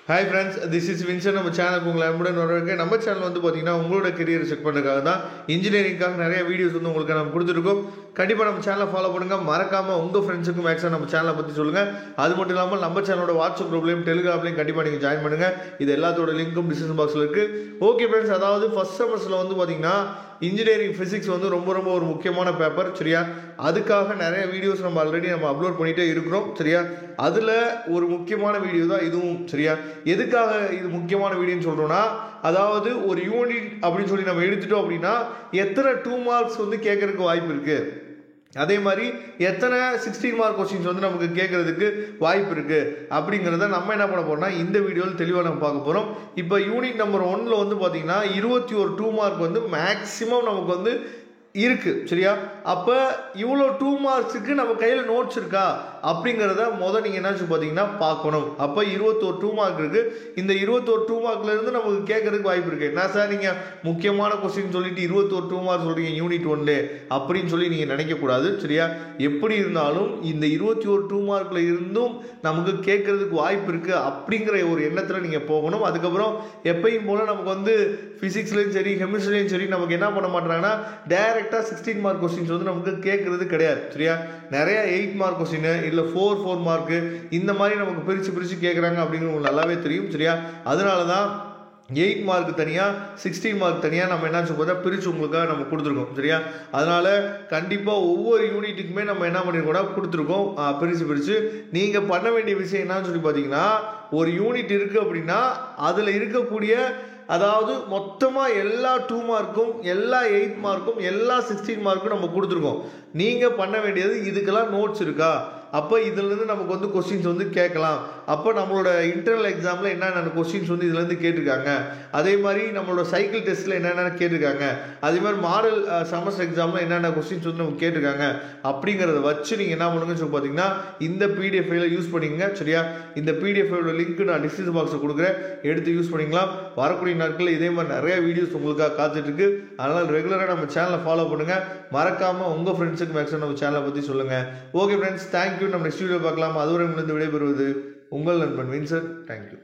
Hi friends, this is Vinson. நம்ம சேனலுக்கு உங்களை அன்புடன் வரவேற்க. நம்ம சேனல் வந்து பார்த்தீங்கன்னா உங்களோட கெரியர் செக் பண்ணுறதுக்காக தான், இன்ஜினியரிங்காக நிறைய வீடியோஸ் வந்து உங்களுக்கு நம்ம கொடுத்துருக்கோம். கண்டிப்பாக நம்ம சேனலை ஃபாலோ பண்ணுங்கள். மறக்காமல் உங்கள் ஃப்ரெண்ட்ஸுக்கும் மேக்ஸிமம் நம்ம சேனலை பற்றி சொல்லுங்கள். அது மட்டும் இல்லாமல் நம்ம சேனலோட வாட்ஸ்அப் குரூப்லையும் டெலிகிராம்லையும் கண்டிப்பாக நீங்கள் ஜாயின் பண்ணுங்கள். இது எல்லாத்தோட லிங்க்கும் டிஸ்கிரிப்ஷன் பாக்ஸில் இருக்குது. ஓகே ஃப்ரெண்ட்ஸ், அதாவது ஃபர்ஸ்ட் செமஸ்டரில் வந்து பார்த்தீங்கன்னா இன்ஜினியரிங் ஃபிசிக்ஸ் வந்து ரொம்ப ஒரு முக்கியமான பேப்பர். சரியா, அதுக்காக நிறைய வீடியோஸ் நம்ம ஆல்ரெடி அப்லோட் பண்ணிகிட்டே இருக்கிறோம். சரியா, அதில் ஒரு முக்கியமான வீடியோ தான் இதுவும். சரியா, எதுக்காக இது முக்கியமான வீடியோன்னு சொல்கிறோன்னா, அதாவது ஒரு யூனிட் அப்படின்னு சொல்லி நம்ம எடுத்துட்டோம் அப்படின்னா எத்தனை 2 மார்க்ஸ் வந்து கேட்கறதுக்கு வாய்ப்பு இருக்குது, அதே மாதிரி எத்தனை 16 மார்க் கொஸ்டின்ஸ் வந்து நமக்கு கேட்கறதுக்கு வாய்ப்பு இருக்குது அப்படிங்கிறத நம்ம என்ன பண்ண போகிறோம்னா இந்த வீடியோவில் தெளிவாக நம்ம பார்க்க போகிறோம். இப்போ யூனிட் நம்பர் 1ல் வந்து பார்த்தீங்கன்னா 21 2 மார்க் வந்து மேக்ஸிமம் நமக்கு வந்து இருக்குது. சரியா, அப்போ இவ்வளோ 2 மார்க்ஸுக்கு நம்ம கையில் நோட்ஸ் இருக்கா அப்படிங்கிறத நீங்கள் என்னாச்சு பார்த்தீங்கன்னா பார்க்கணும். அப்போ 21 2 மார்க் இருக்குது. இந்த 21 2 மார்க்லேருந்து நமக்கு கேட்கறதுக்கு வாய்ப்பு இருக்குது. என்ன சார் நீங்கள் முக்கியமான கொஸ்டின் சொல்லிட்டு 21 2 மார்க் சொல்கிறீங்க யூனிட் 1 அப்படின்னு சொல்லி நீங்கள் நினைக்கக்கூடாது. சரியா, எப்படி இருந்தாலும் இந்த 21 2 மார்க்கில் இருந்தும் நமக்கு கேட்கறதுக்கு வாய்ப்பு இருக்குது அப்படிங்கிற ஒரு எண்ணத்தில் நீங்கள் போகணும். அதுக்கப்புறம் எப்பயும் போல் நமக்கு வந்து ஃபிசிக்ஸ்லையும் சரி கெமிஸ்ட்ரிலையும் சரி நமக்கு என்ன பண்ண மாட்டாங்கன்னா டேரக்டாக 16 மார்க் கொஸ்டின்ஸ் வந்து நமக்கு கேட்கறது கிடையாது. சரியா, நிறைய 8 மார்க் கொஸ்டின் இல்லை 4 மார்க்கு இந்த மாதிரி நமக்கு பிரித்து கேட்குறாங்க அப்படிங்கிறது உங்களுக்கு நல்லாவே தெரியும். சரியா, அதனால தான் 8 மார்க் தனியாக 16 மார்க் தனியாக நம்ம என்ன சொல்றதா பிரித்து உங்களுக்காக நம்ம கொடுத்துருக்கோம். சரியா, அதனால் கண்டிப்பாக ஒவ்வொரு யூனிட்டுக்குமே நம்ம என்ன பண்ணியிருக்கோம்னா கொடுத்துருக்கோம் பிரித்து. நீங்கள் பண்ண வேண்டிய விஷயம் என்னன்னு சொல்லி பார்த்தீங்கன்னா, ஒரு யூனிட் இருக்குது அப்படின்னா அதில் இருக்கக்கூடிய, அதாவது மொத்தமாக எல்லா 2 மார்க்கும் எல்லா 8 மார்க்கும் எல்லா 16 மார்க்கும் நம்ம கொடுத்துருக்கோம். நீங்கள் பண்ண வேண்டியது இதுக்கெல்லாம் நோட்ஸ் இருக்கா, அப்போ இதுலேருந்து நமக்கு வந்து கொஸ்டின்ஸ் வந்து கேட்கலாம். அப்போ நம்மளோட இன்டர்னல் எக்ஸாமில் என்னென்ன கொஸ்டின்ஸ் வந்து இதுலேருந்து கேட்டிருக்காங்க, அதே மாதிரி நம்மளோட சைக்கிள் டெஸ்ட்டில் என்னென்ன கேட்டிருக்காங்க, அதே மாதிரி மாடல் செமஸ்டர் எக்ஸாமில் என்னென்ன கொஸ்டின்ஸ் வந்து நமக்கு கேட்டிருக்காங்க அப்படிங்கிறத வச்சு நீங்கள் என்ன பண்ணுங்கன்னு சொல்லி பார்த்தீங்கன்னா இந்த பிடிஎஃப் ஃபைலை யூஸ் பண்ணிக்கங்க. சரியா, இந்த பிடிஎஃப் ஃபைலோட லிங்க் நான் டிஸ்கிரிப்ஷன் பாக்ஸில் கொடுக்குறேன், எடுத்து யூஸ் பண்ணிக்கலாம். வரக்கூடிய நாட்களில் இதே மாதிரி நிறைய வீடியோஸ் உங்களுக்காக காத்துட்ருக்கு. அதனால் ரெகுலராக நம்ம சேனலை ஃபாலோ பண்ணுங்கள். மறக்காமல் உங்கள் ஃப்ரெண்ட்ஸுக்கு மேக்ஸிமம் நம்ம சேனலை பற்றி சொல்லுங்கள். Okay friends, thank you. நம்ம நெக்ஸ்ட் வீடியோ பார்க்கலாம். அதுவரை விடைபெறுவது உங்கள் நண்பன் வின்சன். தேங்க்யூ.